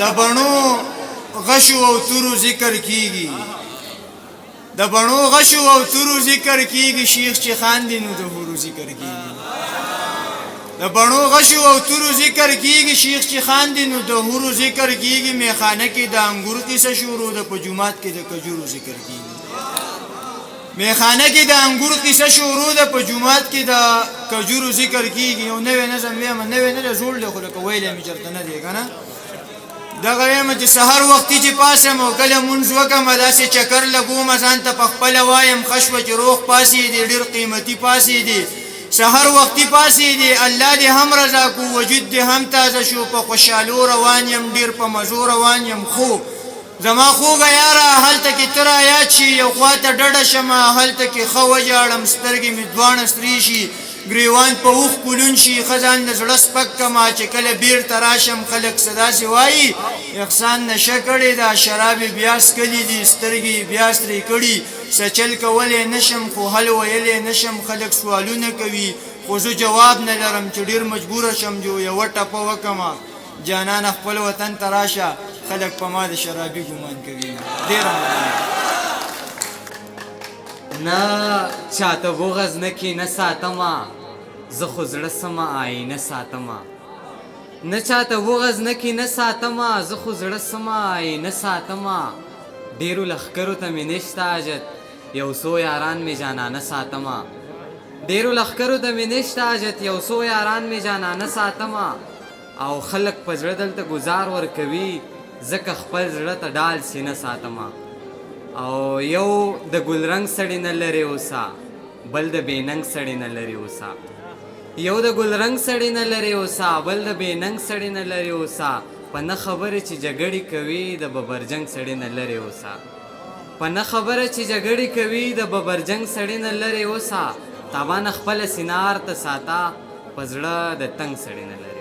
د بڼو غشو او تورو ذکر کیږي د بڼو غشو او تورو ذکر کیږي شیخ چې خاندي نو د هورو ذکر کیږي د بڼو غشو او تورو ذکر کیږي شیخ چې خاندي نو د هورو ذکر کیږي میخانه کې د انګور قصه شروع د په جومات کې د کجورو ذکر کیږي میخانه کې د انګور قصه شروع د په جومات کې د کجورو ذکر کیږي او نوې نظم مې نوې نه جوړ دی خو لکه ویلې مې چرته نه دی کنه دغه یم چې سحر وختي چې پاسم او کله مونږ وکم داسې چکر لګوم ځان ته په خپل وایم خشوه چې روغ پاسې دی ډېر قیمتي پاسې دی سحر وختي پاسې دی الله دې هم رضا کو وجود دې هم تازه شو په خوشحالو روان یم ډېر په مزو روان یم خو زما خوږه یاره هلته کې ته رایاد شي یو خوا ته ډډه شمه هلته کې ښه وژاړم سترګې مې دواړه سرې شي ګریوان په اوښ کلون شي ښه ځان د زړه سپک کما چې کله بېرته راشم خلک څه داسې وایي احسان نشه کړې ده شراب یې بیا څکلي دي سترګې یې بیا سرې کړي څه چل کولی نشم خو حل ویلی نشم خلک سوالونه کوي خو زه جواب نه لرم چې ډېر مجبوره شم جو یوه ټپه وکمه جانان خپل وطن ته راشه خلک په ما د شرابي ګمان کوي ډېره نه چاته بغض نه کې نه ساتمه زه خو زړه سمه آینه ساتمه نه چاته بغض نه کې نه ساتمه زه خو زړه سمه آینه ساتمه ډېرو لښکرو ته مې نشته حاجت یو څو یاران مې جانانه ساتمه ډېرو لښکرو ته مې نشته حاجت یو څو یاران مې جانانه ساتمه او خلک په زړه دلته ګزار ورکوي ځکه خپل زړه ته ډال سینه ساتمه او یو د ګلرنګ سړی نه لرې اوسه بل د بېننګ سړی نه لرې اوسه یو د ګلرنګ سړی نه لرې اوسه بل د بېننګ سړی نه لرې اوسه په نه خبره چې جګړې کوي د ببرجنګ سړی نه لرې اوسه په نه خبره چې جګړې کوي د ببرجنګ سړی نه لرې اوسه تابانه خپله سینه ارته ساته په زړه د تنګ سړی نه لرې